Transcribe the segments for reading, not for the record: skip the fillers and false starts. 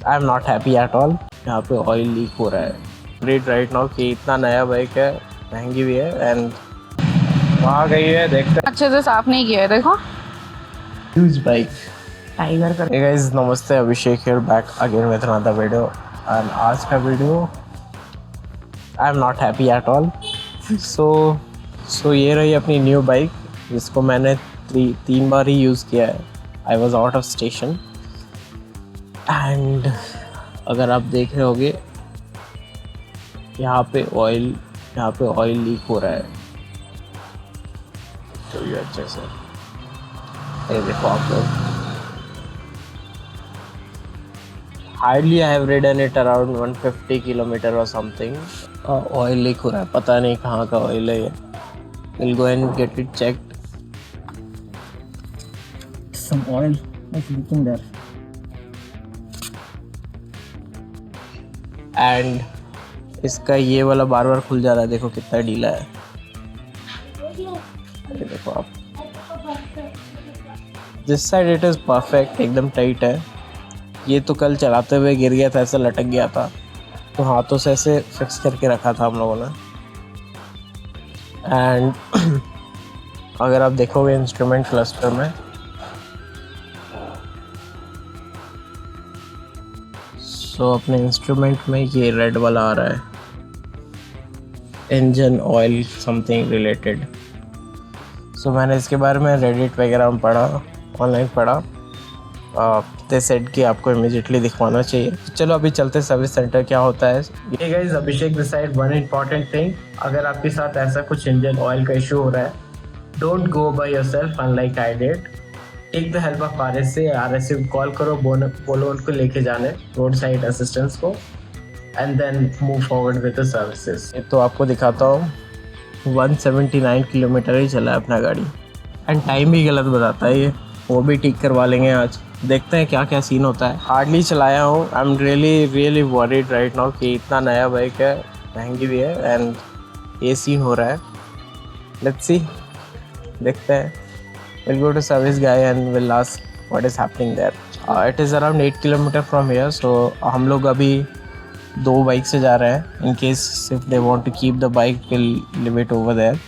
I am not happy at all. यहाँ पे oil leak हो रहा है। रेट राइट नाउ कि इतना नया बाइक है, महंगी भी है एंड वहाँ गई है, देखते हैं। अच्छे से साफ नहीं किया है, देखो ह्यूज बाइक टाइगर कर। Hey guys, नमस्ते, अभिषेक here back again with another video and आज का video I am not happy at all. So ये रही अपनी न्यू बाइक जिसको मैंने 3 बार ही यूज़ किया है। I was out of station and अगर आप देख रहे होगे यहाँ पे ऑयल लीक हो रहा है। तो ये अच्छे से ये देखो आप लोग। Hardly I have ridden it around 150 kilometer or something. Oil leak हो रहा है, पता नहीं कहाँ का ऑयल है ये। We'll go and get it checked. Some oil is leaking there. And इसका ये वाला बार बार खुल जा रहा है, देखो कितना ढीला है। ये देखो आप। This side it is perfect, एकदम टाइट है। ये तो कल चलाते हुए गिर गया था, ऐसा लटक गया था, तो हाथों से ऐसे फिक्स करके रखा था हम लोगों ने। एंड अगर आप देखोगे इंस्ट्रूमेंट क्लस्टर में अपने इंस्ट्रूमेंट में ये रेड वाला आ रहा है, इंजन ऑयल समथिंग रिलेटेड। मैंने इसके बारे में रेडिट वगैरह में पढ़ा, ऑनलाइन पढ़ा। दे सेड कि आपको इमीडिएटली दिखवाना चाहिए। चलो अभी चलते सर्विस सेंटर, क्या होता है। ये गाइस, अभिषेक डिसाइड वन इम्पॉर्टेंट थिंग, अगर आपके साथ ऐसा कुछ इंजन ऑयल का इशू हो रहा है, don't go by yourself unlike I did. Take the help of RSA को कॉल करो, बोलो उनको लेके जाने रोड साइड असिस्टेंस को, and then move forward with the services. तो आपको दिखाता हूँ 179 किलोमीटर ही चला है अपना गाड़ी, एंड टाइम भी गलत बताता है ये, वो भी ठीक करवा लेंगे आज। देखते हैं क्या क्या सीन होता है। हार्डली चलाया हूँ, I am really worried right now कि इतना नया बाइक है, महंगी भी है एंड ये सीन हो रहा है। लेट्स सी, देखते हैं। Will go to service guy and will ask what is happening there. It is around 8 kilometre from here. So हम लोग अभी 2 बाइक से जा रहे हैं, in case if they want to keep the bike will leave it over there.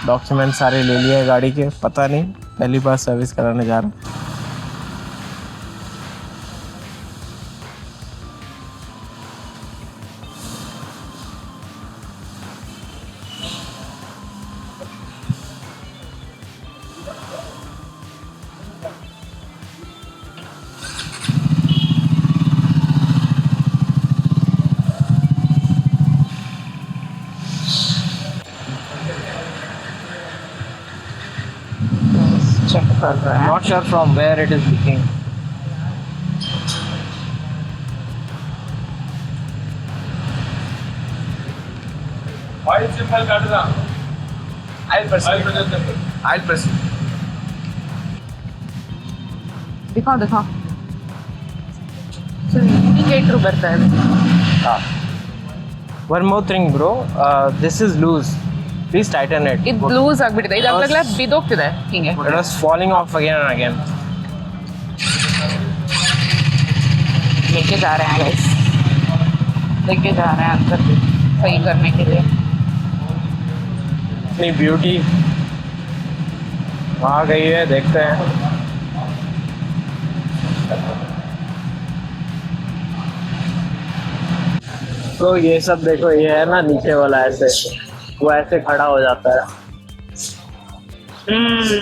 Document सारे ले लिए गाड़ी के, पता नहीं, पहली बार सर्विस कराने जा रहा हूँ। चेक कर रहा है। Not sure from where it is leaking. Oil symbol काटना। I'll press it. दिखाओ इंडिकेटर ಬರ್ತಾ ಇದೆ। One more thing, bro. This is loose. Please tighten it. ಇದು ಲೂಸ್ ಆಗ್ಬಿಟ್ಟಿದೆ, ಇದು ಅವಾಗಲೇ ಬಿದ್ದೋಗ್ತಿದೆ ಹಿಂಗೆ। It was falling off again and again. लेके जा रहे हैं गाइस, लेके जा रहे हैं अंदर सही करने के लिए। इतनी ब्यूटी वहाँ गई है, देखते हैं। तो ये सब देखो, ये है ना नीचे वाला, ऐसे वो ऐसे खड़ा हो जाता है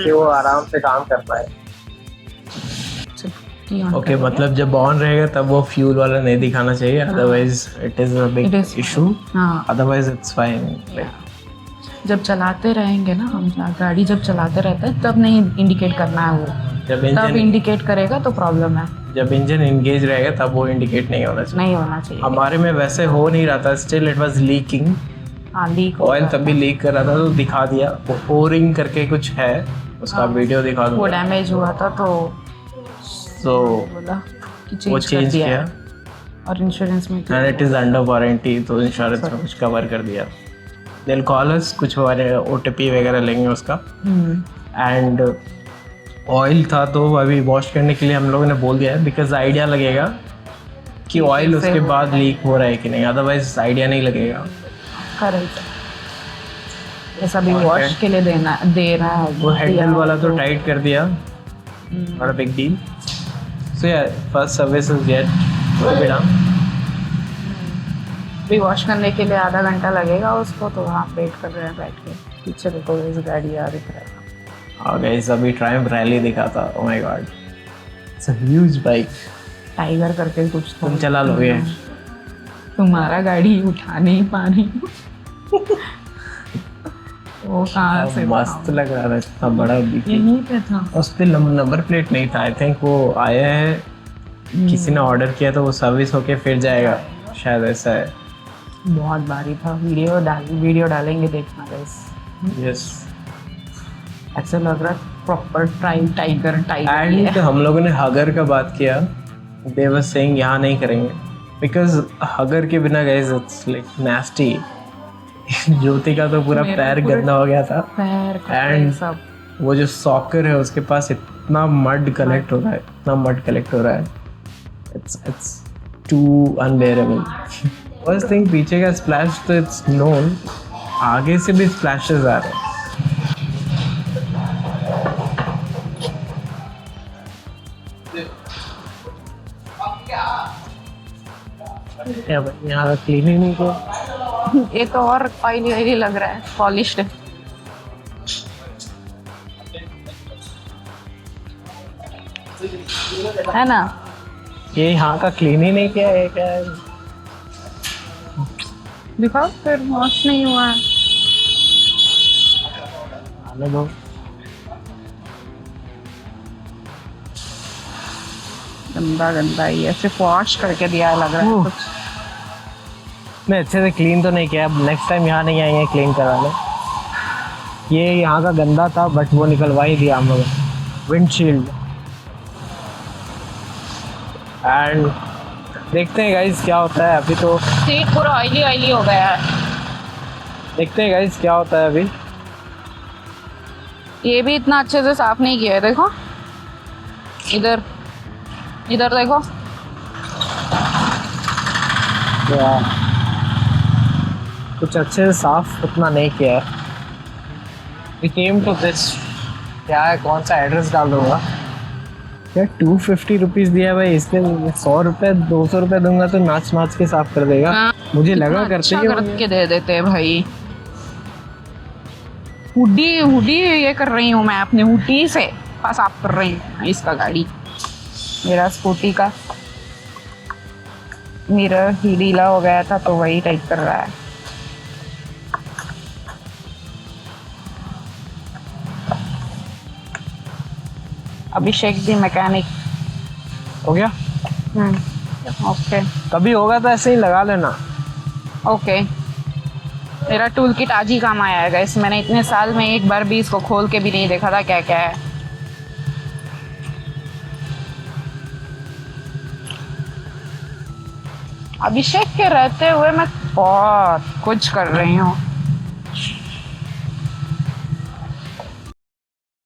कि वो आराम से काम कर पाए। ओके, मतलब जब ऑन रहेगा तब वो फ्यूल वाला नहीं दिखाना चाहिए, otherwise it is a big issue. Otherwise it's fine. जब चलाते रहेंगे ना हम, गाड़ी जब चलाते रहते हैं तब नहीं इंडिकेट करना है, वो तब इंडिकेट करेगा तो प्रॉब्लम है। जब इंजन एंगेज रहेगा तब वो इंडिकेट नहीं होना चाहिए। हमारे में वैसे हो नहीं रहा था, still it was leaking. Leak oil तब भी लीक कर रहा था, तो दिखा दिया। ओरिंग करके कुछ है, उसका वीडियो दिखा दूंगा। वो डैमेज हुआ था तो बोला कि वो चेंज किया और इंश्योरेंस में and it is under warranty, तो इंश्योरेंस में कुछ कवर कर दिया। देन कॉल अस, कुछ हमारे ओटीपी वगैरह लेंगे उसका। एंड ऑयल था तो अभी वॉश करने के लिए हम लोगों ने बोल दिया है, बिकॉज आइडिया लगेगा कि ऑयल उसके बाद लीक हो रहा है कि नहीं, अदरवाइज आइडिया नहीं लगेगा। करेक्ट। ये सभी वॉश के लिए दे रहा है। वो हैंडल वाला तो टाइट कर दिया, बड़ा बिग डील। सो यार फर्स्ट सर्विस इज येट बिना भी वॉश करने के लिए आधा घंटा लगेगा उसको, तो वहाँ वेट कर रहे हैं बैठ के। पीछे देखो इस गाड़ी आ दिख रहा है। गाइस अभी ट्रायम्फ रैली दिखा था, oh my God it's a huge bike. Tiger करके कुछ तुम चला लोगे? तुम्हारा गाड़ी उठा नहीं पा रही। वो कहाँ से मस्त लग रहा था, इतना बड़ा बीके। यहीं पे था। उस पे नंबर प्लेट नहीं था, आई थिंक वो आया है किसी ने ऑर्डर किया तो वो सर्विस होके फिर जाएगा, शायद ऐसा है। बहुत भारी था। वीडियो डालेंगे, देखना गाइस। यस ऐसा लग रहा है प्रॉपर टाइगर एंड हम लोगों ने हगर का बात किया, दे वर सेइंग यहाँ नहीं करेंगे बिकॉज हगर के बिना गाइस इट्स लाइक नास्टी। ज्योति का तो पूरा पैर गंदा हो गया था, एंड सब। वो जो सॉकर है उसके पास इतना मड कलेक्ट हो रहा है, it's too unbearable. First thing पीछे का स्प्लैश तो इट्स नोन, आगे से भी स्प्लैशेस आ रहे हैं। क्या भाई यहाँ क्लीन ही नहीं किया। ये तो और ऑयली लग रहा है, पॉलिश्ड। है ना? ये यहाँ का क्लीन ही नहीं किया है, क्या है? दिखाओ फिर वॉश नहीं हुआ है। आने दो। गंदा ही है, सिर्फ वॉश करके दिया लग रहा है कुछ। मैं अच्छे से क्लीन तो नहीं किया, अब नेक्स्ट टाइम यहाँ नहीं आएंगे क्लीन कराने। ये यहाँ का गंदा था बट वो निकलवा ही दिया हम लोगों ने, विंडशील्ड। एंड देखते हैं गाइस क्या होता है अभी। तो सीट पूरा ऑयली हो गया है। देखते हैं गाइस क्या होता है अभी। ये भी इतना अच्छे से साफ नहीं किया है, देखो इधर देखो। कुछ अच्छे से साफ उतना नहीं किया है। We came to this, क्या है, कौन सा एड्रेस डाल दूंगा क्या? 250 रुपीज़ दिया भाई, इसके 100 रुपये 200 रुपये दूंगा तो नाच के साफ कर देगा। मुझे लगा करते अच्छा करके दे देते हैं भाई। हुडी ये कर रही हूँ मैं, अपने हुडी से साफ कर रही हूँ इसका गाड़ी। मेरा स्कूटी का मिरर ही ढीला हो गया था तो वही टाइट कर रहा है। अभिषेक दी मैकेनिक हो गया। ओके कभी होगा तो ऐसे ही लगा लेना। ओके। मेरा टूल किट आज ही काम आया है गाइस। मैंने इतने साल में एक बार भी इसको खोल के भी नहीं देखा था क्या क्या है। अभिषेक के रहते हुए मैं बहुत कुछ कर रही हूँ।